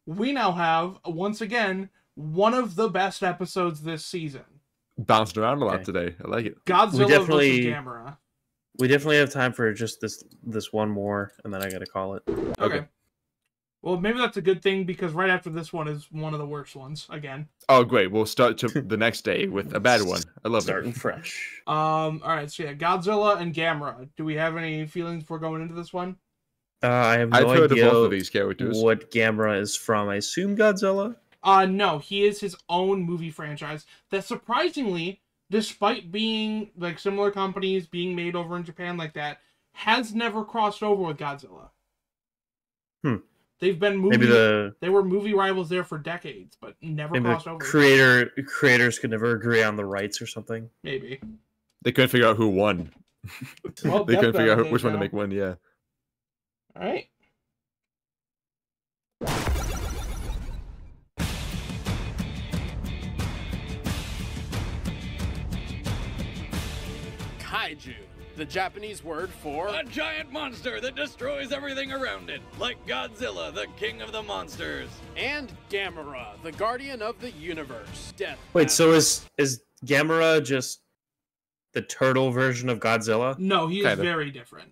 we now have, once again, one of the best episodes this season. Bounced around a lot today. I like it. Godzilla versus Gamera. We definitely have time for just this one more, and then I gotta call it. Okay. Well, maybe that's a good thing, because right after this one is one of the worst ones, again. Oh, great. We'll start the next day with a bad one. I love Starting fresh. Alright, so yeah, Godzilla and Gamera. Do we have any feelings before going into this one? I've heard of both of these characters. What Gamera is from. I assume Godzilla? No, he is his own movie franchise that surprisingly, despite being like similar companies being made over in Japan like that, has never crossed over with Godzilla. They've been they were movie rivals there for decades, but never crossed over. Creators could never agree on the rights or something. Maybe. They couldn't figure out who won. Well, they couldn't figure out which one to make win, yeah. Alright. Kaiju, the Japanese word for a giant monster that destroys everything around it, like Godzilla, the king of the monsters. And Gamera, the guardian of the universe. Wait, so is Gamera just the turtle version of Godzilla? No, he is very different.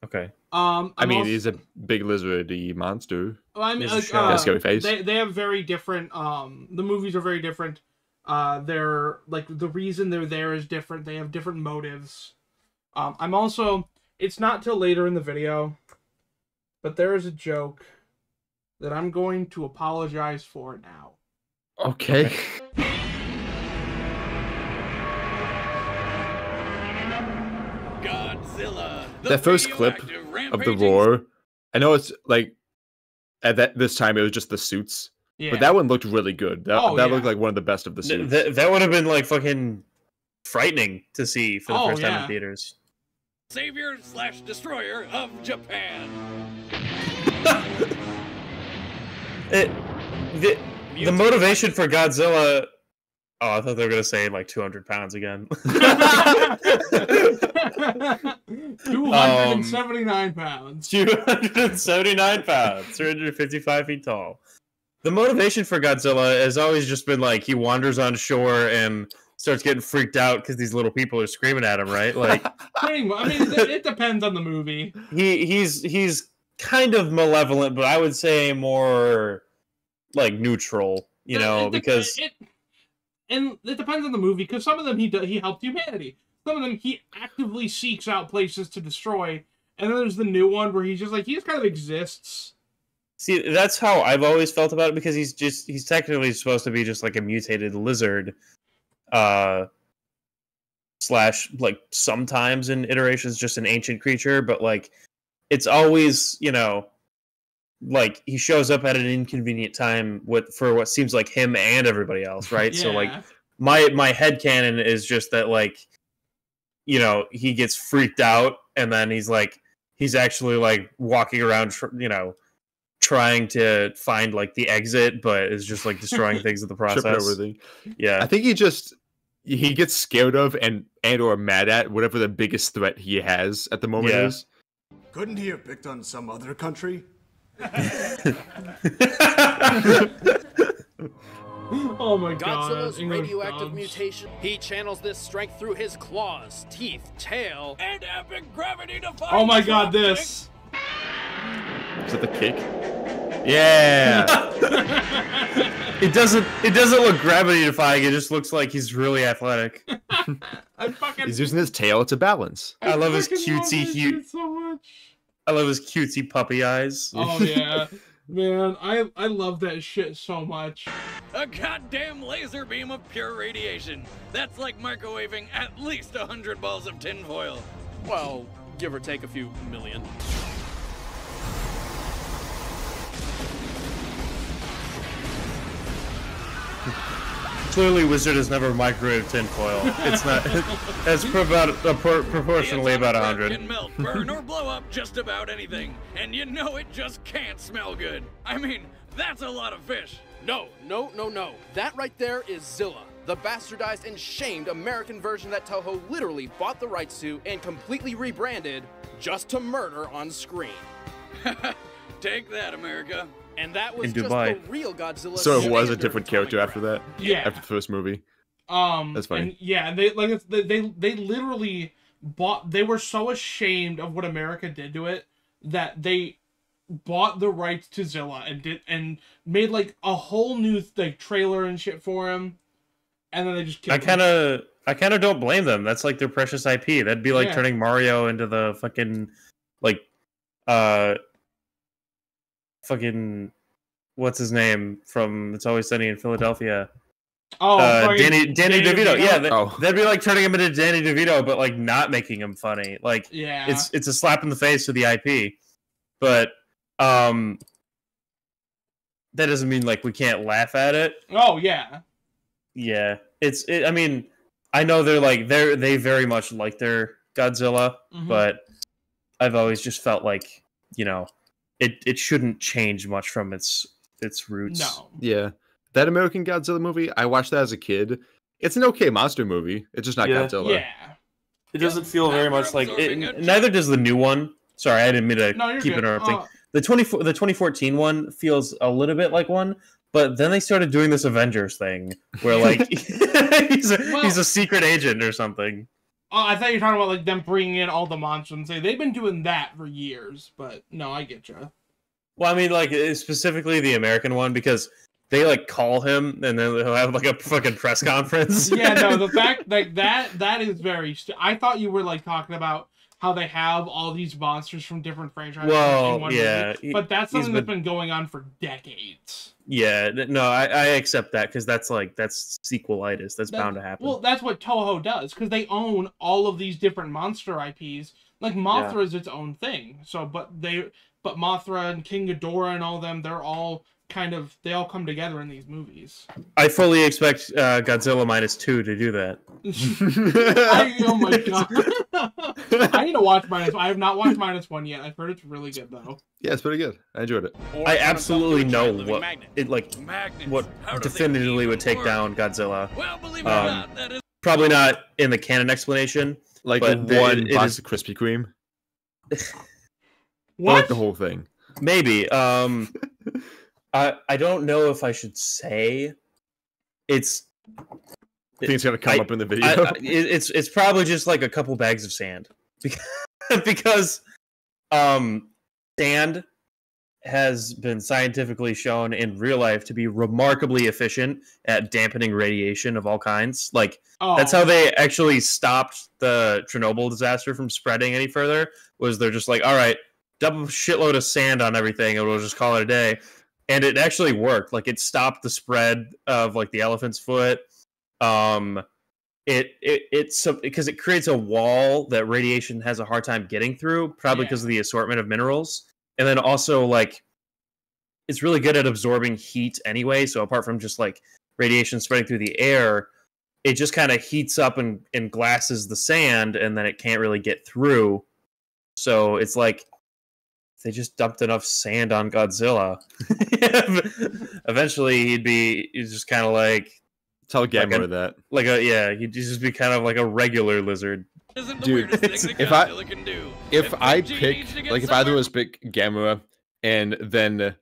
Okay. I mean, he's a big lizardy monster. Well, I mean, scary face. They have very different. The movies are very different. They're like the reason they're there is different. They have different motives. I'm also. It's not till later in the video, but there is a joke that I'm going to apologize for now. Okay. Godzilla. That first clip of the roar, I know it's like at this time it was just the suits, but that one looked really good. That looked like one of the best of the suits. That would have been like fucking frightening to see for the first time in theaters. Savior / destroyer of Japan. The motivation for Godzilla. Oh, I thought they were gonna say like 200 pounds again. 279 pounds. 279 pounds. 355 feet tall. The motivation for Godzilla has always just been like he wanders on shore and starts getting freaked out because these little people are screaming at him, right? Like, pretty much. I mean, it depends on the movie. He's kind of malevolent, but I would say more like neutral. You know, because. And it depends on the movie, because some of them he helped humanity. Some of them he actively seeks out places to destroy. And then there's the new one where he's just like, he just kind of exists. See, that's how I've always felt about it, because he's technically supposed to be just like a mutated lizard. Slash, like, sometimes in iterations just an ancient creature, but like, it's always, you know, like he shows up at an inconvenient time for what seems like him and everybody else, right? Yeah. So like my headcanon is just that, like, you know, he gets freaked out and then he's actually like walking around, you know, trying to find like the exit, but is just like destroying things in the process. Yeah, I think he gets scared of and or mad at whatever the biggest threat he has at the moment is. Couldn't he have picked on some other country? Oh my god. Godzilla's radioactive mutation. He channels this strength through his claws, teeth, tail, and epic gravity defying. Oh my god, this. Is that the kick? Yeah. It doesn't look gravity defying, it just looks like he's really athletic. He's using his tail to balance. I love his cutesy so much. I love his cutesy puppy eyes. Oh yeah. Man, I love that shit so much. A goddamn laser beam of pure radiation. That's like microwaving at least 100 balls of tinfoil. Well, give or take a few million. Clearly, Wizard has never microwaved tinfoil. It's not. That's proportionally about 100. Can melt, burn, or blow up just about anything, and you know it just can't smell good. I mean, that's a lot of fish. No. That right there is Zilla, the bastardized and shamed American version that Toho literally bought the rights to and completely rebranded just to murder on screen. Take that, America. And that was in just Dubai. the real Godzilla. So it was a standard different character after that. Yeah. After the first movie. That's funny. And yeah, they literally bought. They were so ashamed of what America did to it that they bought the rights to Zilla and made like a whole new like trailer and shit for him, and then they just killed him. I kind of don't blame them. That's like their precious IP. That'd be like turning Mario into the fucking like fucking what's his name from It's Always Sunny in Philadelphia. Oh, Danny DeVito. Yeah, Oh. that'd be like turning him into Danny DeVito, but like not making him funny. Like, yeah, it's a slap in the face to the IP. But that doesn't mean like we can't laugh at it. Oh yeah, yeah. I mean, I know they very much like their Godzilla, but I've always just felt like, you know, it shouldn't change much from its roots. No. Yeah. That American Godzilla movie, I watched that as a kid. It's an okay monster movie. It's just not Godzilla. Yeah. It doesn't feel very much like it. Neither does the new one. Sorry, I didn't mean to keep interrupting. The 2014 one feels a little bit like one, but then they started doing this Avengers thing where like he's a secret agent or something. I thought you were talking about like them bringing in all the monsters and say they've been doing that for years, but no, I get you. Well, I mean, like specifically the American one because they like call him and then they'll have like a fucking press conference. Yeah, no, the fact like that is very. I thought you were like talking about how they have all these monsters from different franchises. Well, in one yeah, movie, but that's something that's been going on for decades. Yeah, no, I accept that because that's sequelitis. That's bound to happen. Well, that's what Toho does because they own all of these different monster IPs. Like Mothra is its own thing. So, but Mothra and King Ghidorah and all them, they're all they all come together in these movies. I fully expect Godzilla -2 to do that. Oh my god! I need to watch I have not watched -1 yet. I've heard it's really good though. Yeah, it's pretty good. I enjoyed it. I absolutely know what definitively would take down Godzilla. Well, believe it or not, that is Probably not in the canon explanation. Like but one box of Krispy Kreme. What? Like the whole thing. Maybe. I don't know if I should say it's. I think it's gonna come up in the video. It's probably just like a couple bags of sand because sand has been scientifically shown in real life to be remarkably efficient at dampening radiation of all kinds. Like that's how they actually stopped the Chernobyl disaster from spreading any further. Was they're just like, all right, dump a shitload of sand on everything and we'll just call it a day. And it actually worked. Like it stopped the spread of like the elephant's foot. It's because it creates a wall that radiation has a hard time getting through, probably because of the assortment of minerals. And then also like it's really good at absorbing heat anyway. So apart from just like radiation spreading through the air, it just kind of heats up and glasses the sand, and then it can't really get through. So it's like they just dumped enough sand on Godzilla. Eventually, he's just kind of like. Tell Gamera that. He'd just be kind of like a regular lizard. Dude, if either of us pick Gamera, and then,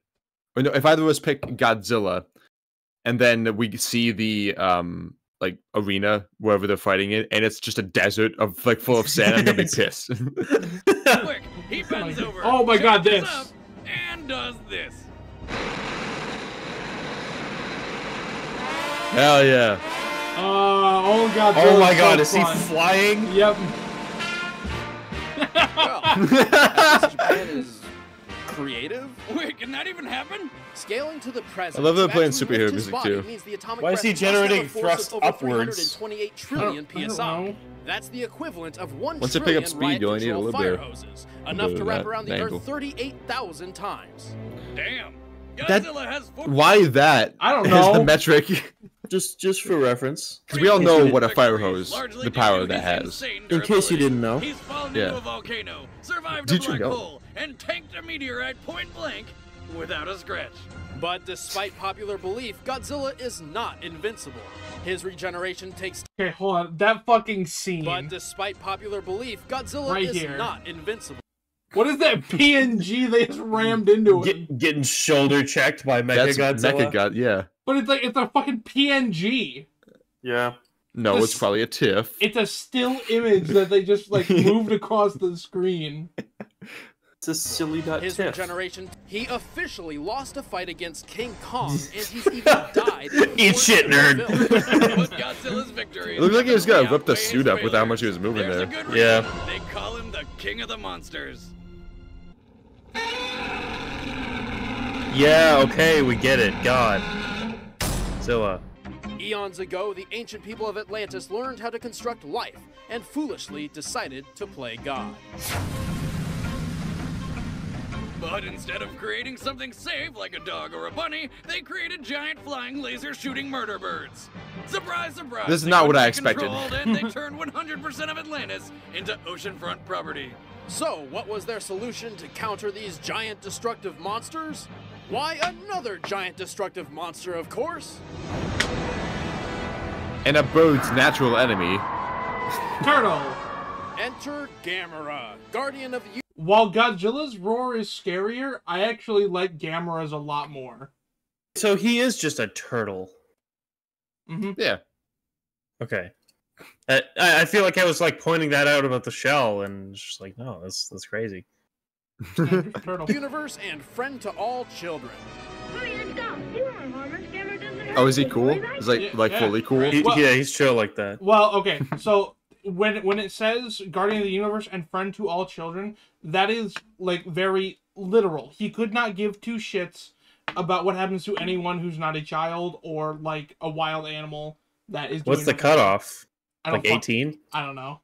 if either of us pick Godzilla, and then we see the like arena wherever they're fighting it, and it's just a desert of like full of sand, I'm gonna be pissed. Quick, he bends over. Oh my god, this and does this. Hell yeah! Oh god! Oh my god! Is he flying? Yep. Well, Japan is creative. Wait, can that even happen? Scaling to the present. I love that they're playing superhero music too. Why is he generating thrust upwards? 328 trillion psi. That's the equivalent of 1 Once you trillion pick up speed, you only need a little fire bit. hoses, enough to wrap around the angle. Earth 38,000 times. Damn. Godzilla has 4. Why that? I don't Is know. the metric. Just for reference. Because we all know what a fire hose, the power that has. In case you didn't know. He's fallen into a volcano, survived a black hole, and tanked a meteorite point blank without a scratch. But despite popular belief, Godzilla is not invincible. His regeneration takes. Okay, hold on. That fucking scene. But despite popular belief, Godzilla is not invincible. What is that PNG they just rammed into it? Getting shoulder checked by That's Mechagodzilla. yeah. But it's a fucking PNG. Yeah. No, it's probably a TIFF. It's a still image that they just like moved across the screen. It's a silly His tiff. regeneration, he officially lost a fight against King Kong, and he's even died. Eat shit, nerd. But Godzilla's victory. It looked like he was gonna rip the outweighs suit up with how much he was failure. moving There's a there. good Yeah. reason They call him the king of the monsters. Yeah, okay, we get it. God. Zilla. Eons ago, the ancient people of Atlantis learned how to construct life, and foolishly decided to play God. But instead of creating something safe like a dog or a bunny, they created giant flying laser shooting murder birds. Surprise, surprise! This is they not what couldn't I be expected. controlled, and they turned 100% of Atlantis into oceanfront property. So, what was their solution to counter these giant destructive monsters? Why, another giant destructive monster, of course! And a bird's natural enemy. Turtle. Enter Gamera, guardian of the While Godzilla's roar is scarier, I actually like Gamera's a lot more. So he is just a turtle. Yeah. Okay. I feel like I was like pointing that out about the shell, and just like, no, that's crazy. Turtle. universe and friend to all children. Oh, is he cool? Is like Yeah. fully cool? Well- Yeah, he's chill like that. Well, okay, so when it says Guardian of the Universe and friend to all children, that is like very literal. He could not give two shits about what happens to anyone who's not a child or like a wild animal that is. What's doing the cutoff? I don't Like 18? I don't know.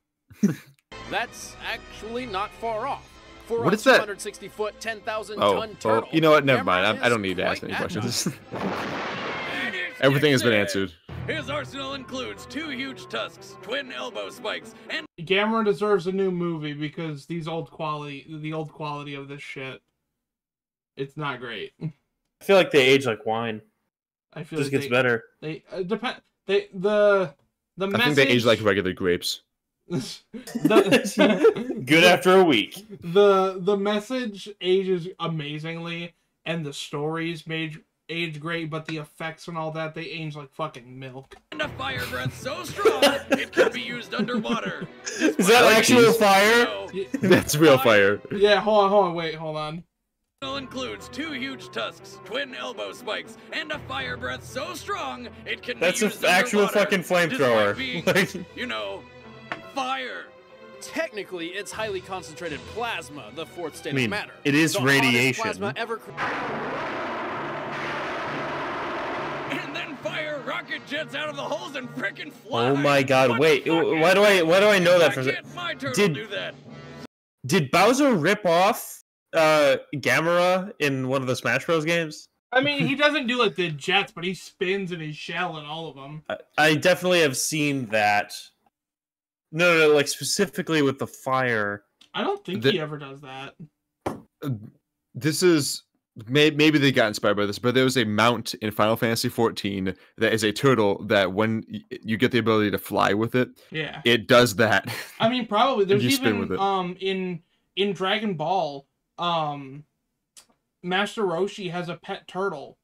That's actually not far off. For What a is that? 260-foot, 10,000-ton Oh, turtle. you know what? Never Gamera mind. I is don't need to ask quite any agile. questions. And it's Everything has been next answered. His arsenal includes 2 huge tusks, twin elbow spikes, and Gamera deserves a new movie because the old quality of this shit, it's not great. I feel like they age like wine. I feel Just like gets better. They depend. The I message. think they age like regular grapes. Good after a week. The message ages amazingly, and the stories age great, but the effects and all that, they age like fucking milk. a fire breath so strong it can be used underwater. Is that actual fire? That's real fire. Yeah, hold on. Arsenal includes 2 huge tusks, twin elbow spikes, and a fire breath so strong it can That's be an used actual underwater, fucking flamethrower. despite being, Like- you know, fire. Technically, it's highly concentrated plasma, the fourth state I mean, of matter. it is The hottest radiation. plasma ever And then fire rocket jets out of the holes and frickin' fly. Oh my god, What wait, the fuck why do I know that Why from can't my turtle Did- do that? Did Bowser rip off Gamera in one of the Smash Bros games? I mean, he doesn't do like the jets, but he spins in his shell in all of them. I definitely have seen that. No, like specifically with the fire. I don't think he ever does that. This is maybe they got inspired by this, but there was a mount in Final Fantasy XIV that is a turtle that when you get the ability to fly with it, Yeah. it does that. I mean, probably there's You spin even with it. in Dragon Ball, Master Roshi has a pet turtle.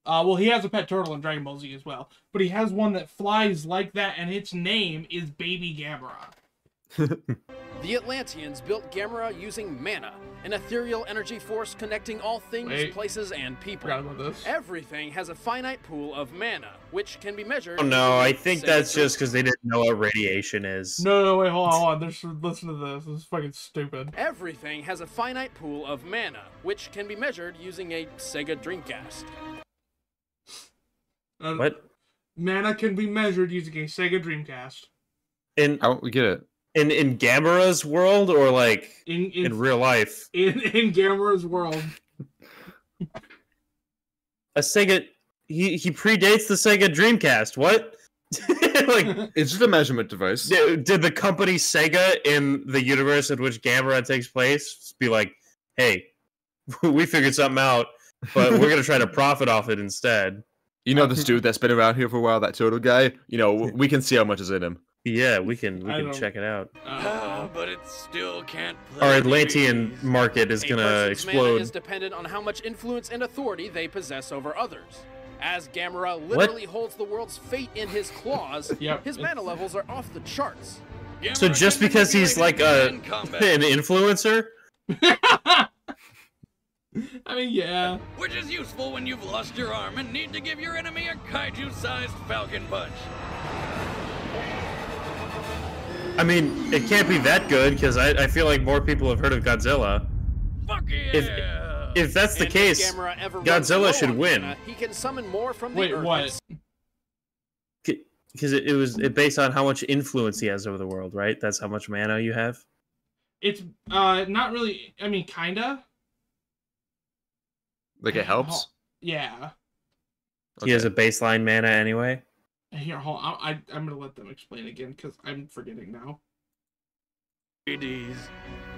Well, he has a pet turtle in Dragon Ball Z as well, but he has one that flies like that, and its name is Baby Gamera. The Atlanteans built Gamera using mana, an ethereal energy force connecting all things, Wait. places, and people. Forgot about this. Everything has a finite pool of mana, which can be measured. Oh no, I think Say that's it. just because they didn't know what radiation is. No, wait, hold on. Listen to this. This is fucking stupid. Everything has a finite pool of mana, which can be measured using a Sega Dreamcast. What? Mana can be measured using a Sega Dreamcast. In I don't get it. in Gamera's world or like in real life? In Gamera's world. A Sega he predates the Sega Dreamcast. What? Like It's just a measurement device. did the company Sega in the universe in which Gamera takes place be like, hey, we figured something out, but we're gonna try to profit off it instead. You know this dude that's been around here for a while, that turtle guy? You know, we can see how much is in him. Yeah, we can I don't- check it out. But it still can't play. Our Atlantean market is A gonna person's mana explode. is dependent on how much influence and authority they possess over others. As Gamera literally holds the world's fate in his claws, Yep. his mana levels are off the charts. So just because he's like an influencer, I mean, yeah. Which is useful when you've lost your arm and need to give your enemy a kaiju-sized falcon punch. I mean, it can't be that good because I feel like more people have heard of Godzilla. Fuck yeah! If that's the And if case, Gamera ever runs Godzilla low should on win. mana, he can summon more from the Wait, earth. what? Because it was based on how much influence he has over the world, right? That's how much mana you have. It's not really. I mean, kinda. Like it helps. Yeah. He has a baseline mana anyway. Here, hold on. I'm gonna let them explain again because I'm forgetting now.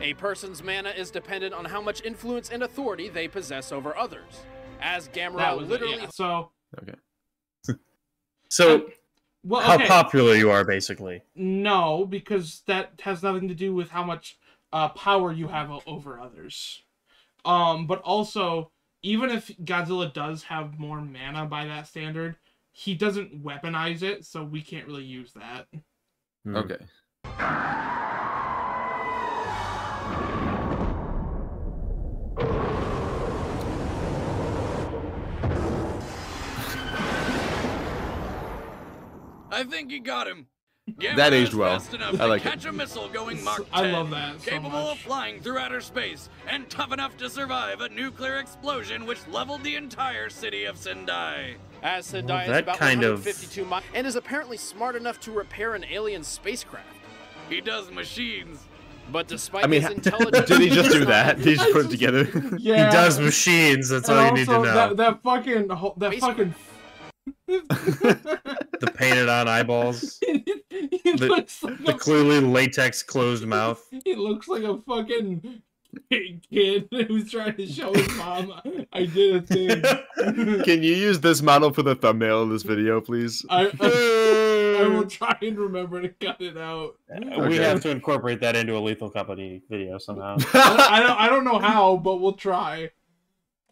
A person's mana is dependent on how much influence and authority they possess over others. As That Gamera was literally it, yeah. So, Okay. So well, how okay. popular you are, basically. No, because that has nothing to do with how much power you have over others. But also, even if Godzilla does have more mana by that standard, he doesn't weaponize it, so we can't really use that. Okay. I think you got him. That Gamera aged is well. fast enough I like to it. catch a missile going Mach 10, I love that so capable much. of flying through outer space, and tough enough to survive a nuclear explosion which leveled the entire city of Sendai. As Sendai Well, is that about kind of- 152 miles and is apparently smart enough to repair an alien spacecraft. He does machines. But despite I mean, his intelligence, did he just do he's not- that? Did he just put it together? Yeah. He does machines. That's all you need to also, know. That fucking. The painted on eyeballs, he looks like the clearly latex closed mouth. He looks like a fucking kid who's trying to show his mom I did a thing. Can you use this model for the thumbnail of this video, please? I will try and remember to cut it out. We Okay. have to incorporate that into a Lethal Company video somehow. I don't know how, but we'll try.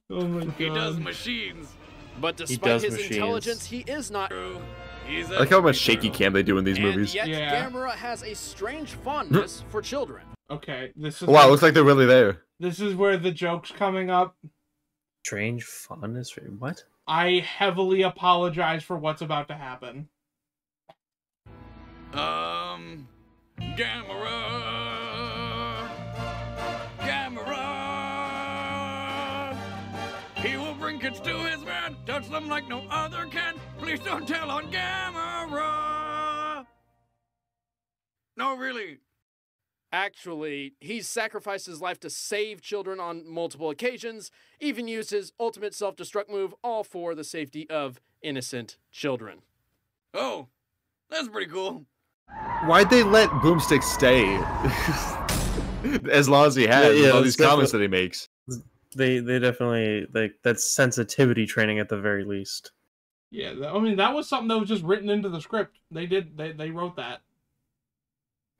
Oh my god. He does machines. But despite does his machines. intelligence, he is not. True. He's I like how much shaky cam they do in these And movies. yet, Yeah. Gamera has a strange fondness for children. Okay, this is Wow, it looks like they're really there. this is where the joke's coming up. Strange fondness for what? I heavily apologize for what's about to happen. Gamera. Gamera. He will bring kids to his man, touch them like no other can. Please don't tell on Gamera. No, really. Actually, he's sacrificed his life to save children on multiple occasions, even used his ultimate self-destruct move, all for the safety of innocent children. Oh, that's pretty cool. Why'd they let Boomstick stay? As long as he has, Yeah, with all that's these comments that he makes. They definitely that's sensitivity training at the very least. Yeah, I mean that was something that was just written into the script. They wrote that.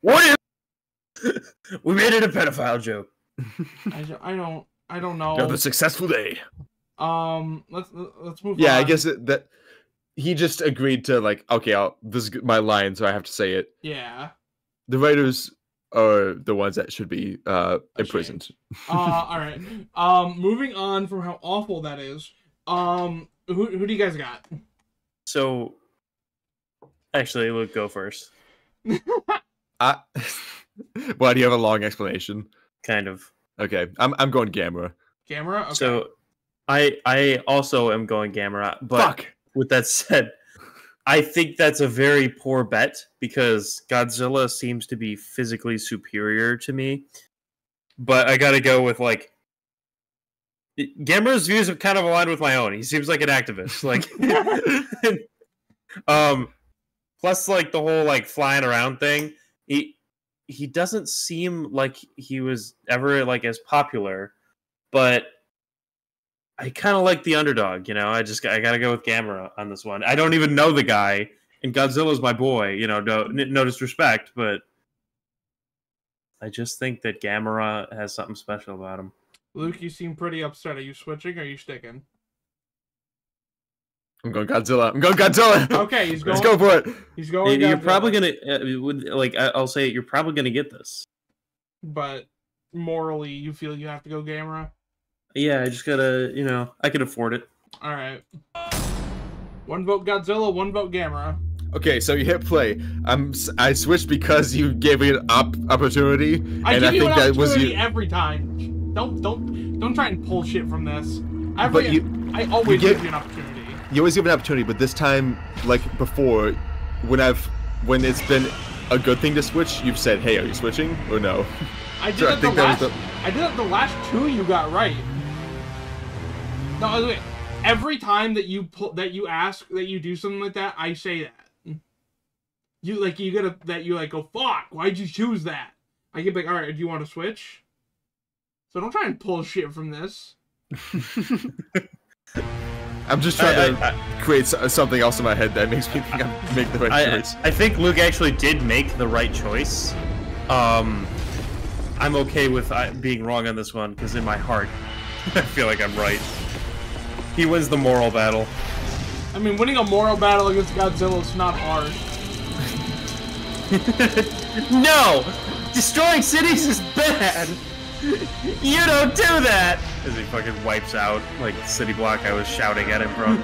What if we made it a pedophile joke? I don't know. Another successful day. Let's move on. Yeah, I guess that he just agreed to like, okay, this is my line, so I have to say it. Yeah. The writers are the ones that should be imprisoned. All right. Moving on from how awful that is. Who do you guys got? So, actually, Luke, go first. Why do you have a long explanation? Kind of. Okay, I'm going Gamera. Gamera? Okay. So, I also am going Gamera, but Fuck. with that said, I think that's a very poor bet because Godzilla seems to be physically superior to me. But I gotta go with like Gamera's views have kind of aligned with my own. He seems like an activist. Like plus like the whole like flying around thing. He doesn't seem like he was ever like as popular, but I kind of like the underdog, you know. I gotta go with Gamera on this one. I don't even know the guy, And Godzilla's my boy, you know, no disrespect, but I just think that Gamera has something special about him. Luke, you seem pretty upset. Are you switching or are you sticking? I'm going Godzilla. I'm going Godzilla. Okay, he's going. Let's go for it. He's going. You're Godzilla, probably gonna I'll say it, you're probably gonna get this. but morally, you feel you have to go Gamera. Yeah, I just gotta, you know, I can afford it. All right. One vote Godzilla, one vote Gamera. Okay, so you hit play. I switched because you gave me an opportunity, I and give I you think an that was opportunity you. every time. Don't try and pull shit from this. I you always give you an opportunity. You always give an opportunity, but this time, like before, when it's been a good thing to switch, you've said, "Hey, are you switching or no?" I did So it I I did it the last two you got right. No, wait. Every time that you ask that you do something like that, I say that. You go, fuck, why'd you choose that? I get like, alright, do you want to switch? So don't try and pull shit from this. I'm just trying to create something else in my head that makes me think I'm making the right choice. I think Luke actually did make the right choice. I'm okay with being wrong on this one, because in my heart, I feel like I'm right. He wins the moral battle. I mean, winning a moral battle against Godzilla is not hard. No! Destroying cities is bad! You don't do that! As he fucking wipes out, like, the city block I was shouting at him from.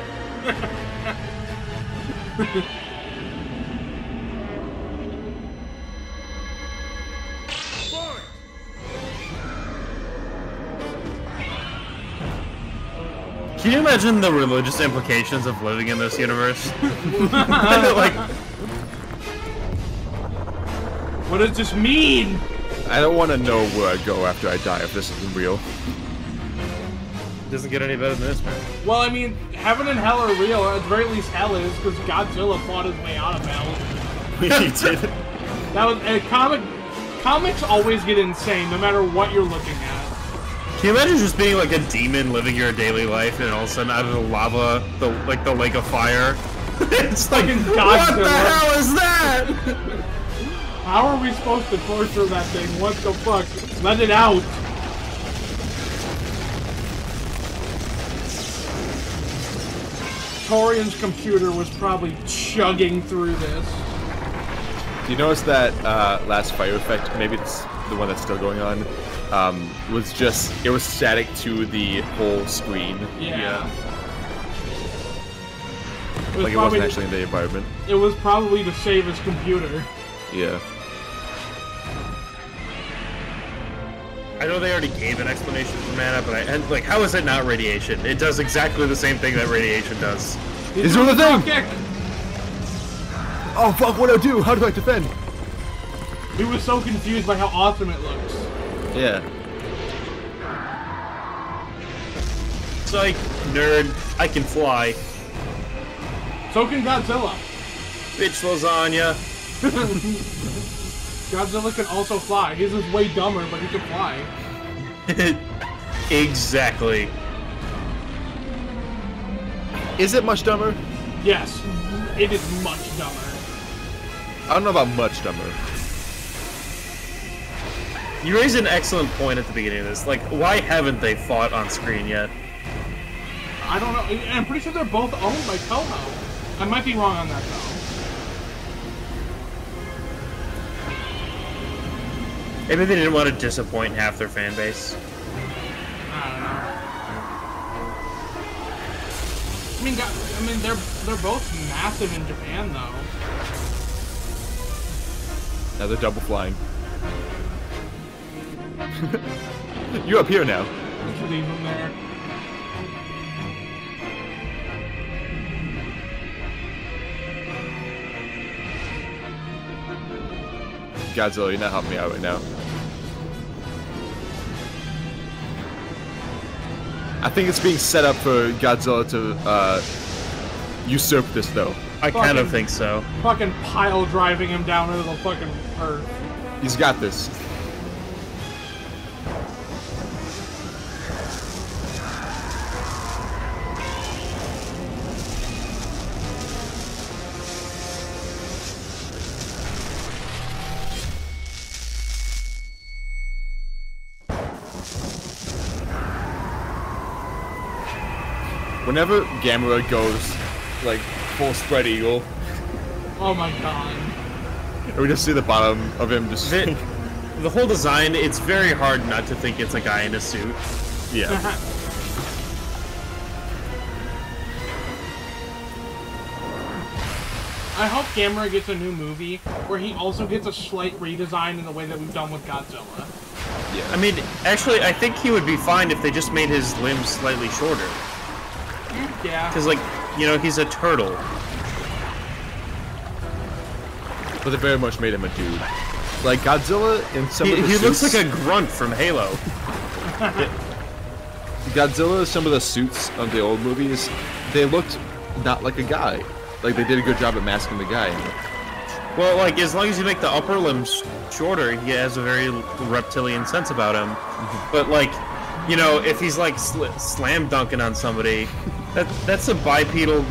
Can you imagine the religious implications of living in this universe? Like, what does this mean? I don't want to know where I go after I die if this isn't real. it doesn't get any better than this, man. Well, I mean, heaven and hell are real, or at the very least hell is, because Godzilla fought his way out of hell. He did. That was comics always get insane, no matter what you're looking at. Can you imagine just being like a demon living your daily life, and all of a sudden out of the lava, the lake of fire, it's like, Fucking what the Godzilla. hell is that? How are we supposed to torture that thing? What the fuck? Let it out! Torian's computer was probably chugging through this. Do you notice that last fire effect? Maybe it's the one that's still going on. It was static to the whole screen. Yeah. Like it wasn't actually in the environment. It was probably to save his computer. Yeah. I know they already gave an explanation for mana, but how is it not radiation? It does exactly the same thing that radiation does. He's doing the thing! Kick. Oh fuck! What do I do? How do I defend? He was so confused by how awesome it looks. Yeah. Psych, nerd, I can fly. So can Godzilla. Bitch lasagna. Godzilla can also fly. He's just way dumber, but he can fly. Exactly. Is it much dumber? Yes, it is much dumber. I don't know about much dumber. You raised an excellent point at the beginning of this. Like, why haven't they fought on screen yet? I don't know. I'm pretty sure they're both owned by Toho. I might be wrong on that, though. Maybe they didn't want to disappoint half their fan base. I don't know. I mean, they're both massive in Japan, though. Now they're double flying. You're up here now. Let's leave them there. Godzilla, you're not helping me out right now. I think it's being set up for Godzilla to usurp this, though. I kind of think so. Fucking pile driving him down into the fucking earth. He's got this. Whenever Gamera goes like full spread eagle, Oh my god. and we just see the bottom of him just The whole design, it's very hard not to think it's a guy in a suit. yeah. I hope Gamera gets a new movie where he also gets a slight redesign in the way that we've done with Godzilla. I mean, actually, I think he would be fine if they just made his limbs slightly shorter. Yeah. Because, like, you know, he's a turtle. But they very much made him a dude. Like Godzilla in some of the He looks suits, like a grunt from Halo. Godzilla, some of the suits of the old movies, they looked not like a guy. Like they did a good job at masking the guy. Well, like, as long as you make the upper limbs shorter, he has a very reptilian sense about him. But, like, you know, if he's, like, slam dunking on somebody, that's a bipedal,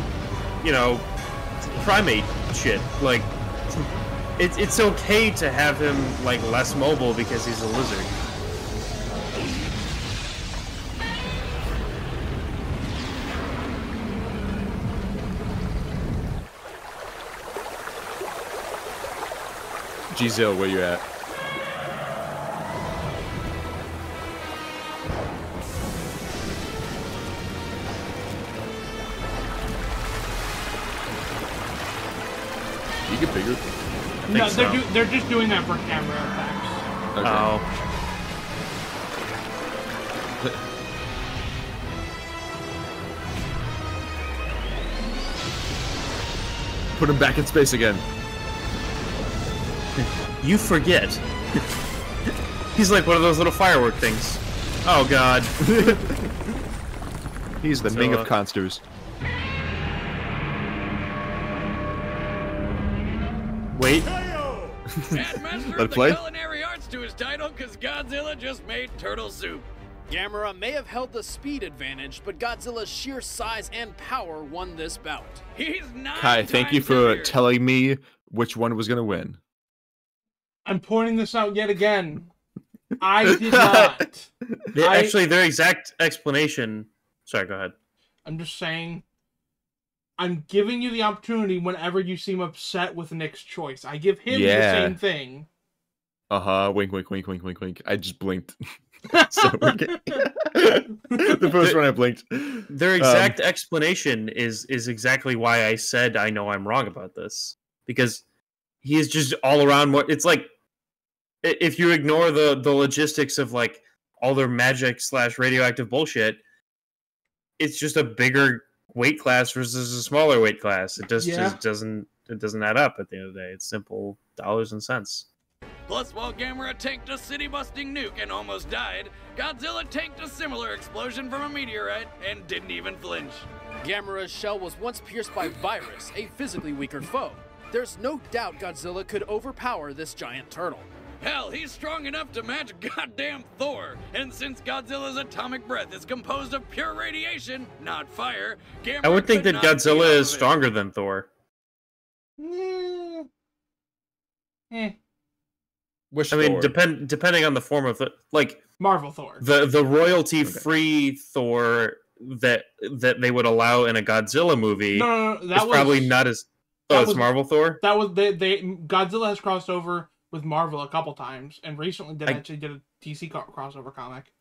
you know, primate shit. Like, it's okay to have him, like, less mobile because he's a lizard. Giselle, where you at? You get bigger? No, so. they're just doing that for camera effects. Okay. Oh. Put him back in space again. You forget. He's like one of those little firework things. Oh god. He's the Ming of Consters. Wait. Add Master Let of it the play? Culinary Arts to his title because Godzilla just made turtle soup. Gamera may have held the speed advantage, but Godzilla's sheer size and power won this bout. He's not. Kai, thank you for telling me which one was gonna win. I'm pointing this out yet again. I did not. Actually, their exact explanation. Sorry, go ahead. I'm just saying. I'm giving you the opportunity whenever you seem upset with Nick's choice. I give him the Yeah. same thing. Wink, wink, wink, wink, wink, wink. I just blinked. So the first one I blinked. Their exact explanation is exactly why I said I know I'm wrong about this, because he is just all around. What it's like, if you ignore the logistics of like all their magic / radioactive bullshit, it's just a bigger weight class versus a smaller weight class. It just doesn't add up at the end of the day. It's simple dollars and cents. Plus, while Gamera tanked a city-busting nuke and almost died, Godzilla tanked a similar explosion from a meteorite and didn't even flinch. Gamera's shell was once pierced by Virus, a physically weaker foe. There's no doubt Godzilla could overpower this giant turtle. Hell, he's strong enough to match goddamn Thor. And since Godzilla's atomic breath is composed of pure radiation, not fire, Gamera I would think could that not Godzilla be out is of it. stronger than Thor. Which I mean, Thor? depending on the form of the like Marvel Thor. the royalty free Thor that they would allow in a Godzilla movie No, is that was probably not as. Oh, that it's was- Marvel Thor. That was Godzilla has crossed over with Marvel a couple times, and recently actually did a DC crossover comic.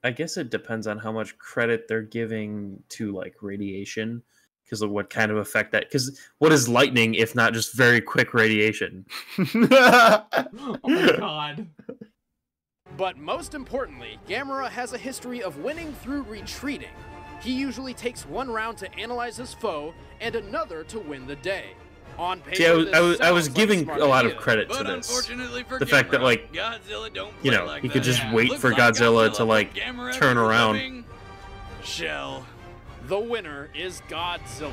I guess it depends on how much credit they're giving to like radiation, because of what kind of effect that. Because what is lightning if not just very quick radiation? Oh my god. But most importantly, Gamera has a history of winning through retreating. He usually takes one round to analyze his foe and another to win the day. On paper, See, I was this I was sounds like giving smart a lot idea. of credit to But this. unfortunately for The fact that, Gamera, like, Godzilla don't You play know, like he could that. just Yeah. wait Looks for like Godzilla to but like Gamera turn is around. living shell. The winner is Godzilla.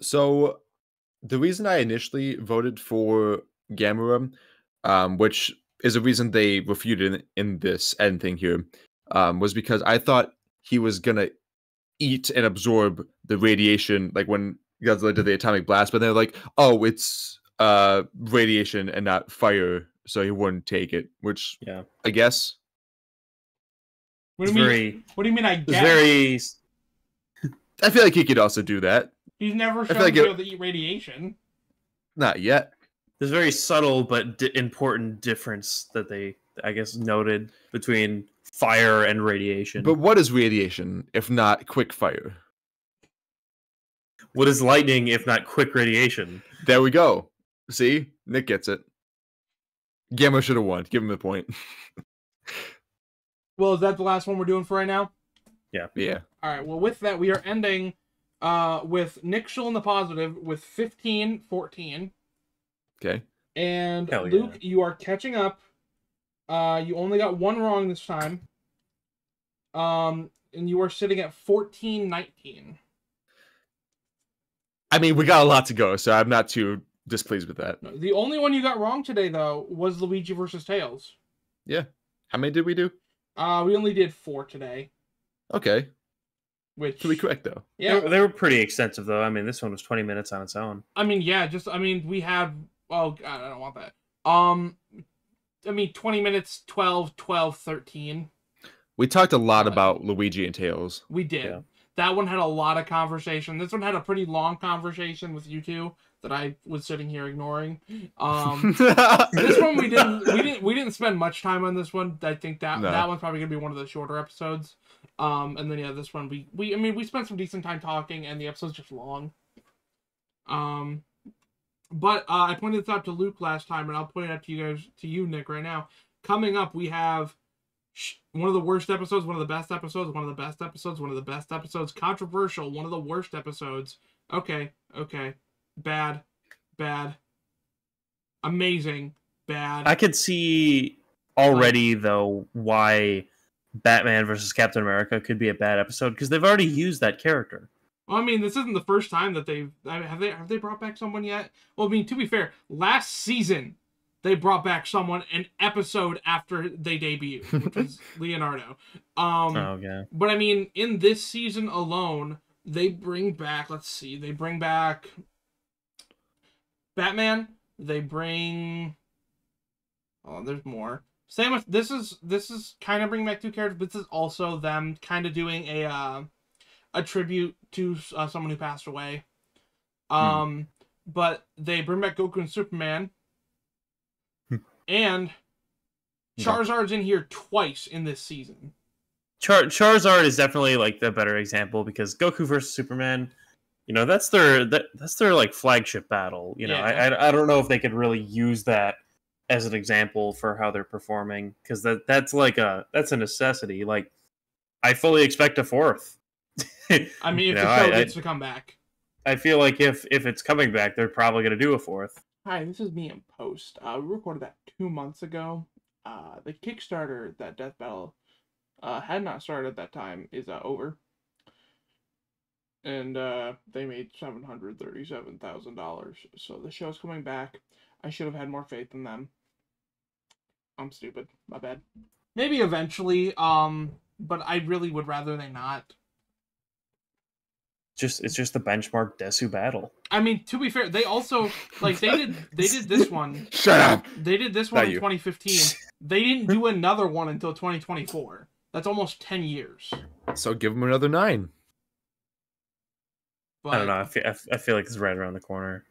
So, the reason I initially voted for Gamera, which is a reason they refuted in this end thing here, was because I thought he was gonna eat and absorb the radiation, like when Godzilla did the atomic blast. But they're like, "Oh, it's radiation and not fire," so he wouldn't take it. Which, Yeah. I guess, What do It's you mean? very, What do you mean? I it's guess very. I feel like he could also do that. he's never shown feel like to be it- able to eat radiation. Not yet. There's a very subtle but important difference that they, I guess, noted between fire and radiation. But what is radiation if not quick fire? What is lightning if not quick radiation? There we go. See? Nick gets it. Gamma should have won. Give him the point. Well, is that the last one we're doing for right now? Yeah. All right. Well, with that, we are ending with Nick still in the positive with 15-14. Okay. And Hell yeah. Luke, you are catching up. You only got one wrong this time. And you are sitting at 14-19. I mean, we got a lot to go, so I'm not too displeased with that. The only one you got wrong today, though, was Luigi versus Tails. Yeah. How many did we do? We only did 4 today. Okay. Which To be correct, though. yeah, They were pretty extensive, though. I mean, this one was 20 minutes on its own. I mean, yeah, we have. Oh God, I don't want that. I mean, 20 minutes, 12, 13. We talked a lot about Luigi and Tails. We did. Yeah. That one had a lot of conversation. This one had a pretty long conversation with you two that I was sitting here ignoring. This one we didn't spend much time on this one. I think that one's probably gonna be one of the shorter episodes. And then yeah, this one we spent some decent time talking, and the episode's just long. But I pointed this out to Luke last time, and I'll point it out to you, Nick, right now. Coming up, we have one of the worst episodes, one of the best episodes, one of the best episodes, one of the best episodes, controversial, one of the worst episodes. Okay, bad, amazing, bad. I could see already, though, why Batman versus Captain America could be a bad episode, because they've already used that character. Well, I mean, this isn't the first time that have they brought back someone yet? Well, I mean, to be fair, last season they brought back someone an episode after they debuted, which was Leonardo. Oh yeah. But I mean, in this season alone, they bring back. Let's see, they bring back Batman. They bring. Oh, there's more. Same with this is kind of bringing back 2 characters, but this is also them kind of doing a tribute to someone who passed away. But they bring back Goku and Superman. And Charizard's in here twice in this season. Charizard is definitely like the better example, because Goku versus Superman, you know, that's their like flagship battle. You know, Yeah. I don't know if they could really use that as an example for how they're performing, because that's a necessity. Like, I fully expect a 4th. I mean, if You know, the show I- gets to come back. I feel like if it's coming back, they're probably going to do a 4th. Hi, this is me in post. We recorded that 2 months ago. The Kickstarter that Death Battle had not started at that time is over. And they made $737,000. So the show's coming back. I should have had more faith in them. I'm stupid. My bad. Maybe eventually, but I really would rather they not. It's just the benchmark Desu battle. I mean, to be fair, they also they did this one. Shut up! They did this one Not in you. 2015. They didn't do another one until 2024. That's almost 10 years. So give him another 9. But, I don't know. I feel like it's right around the corner.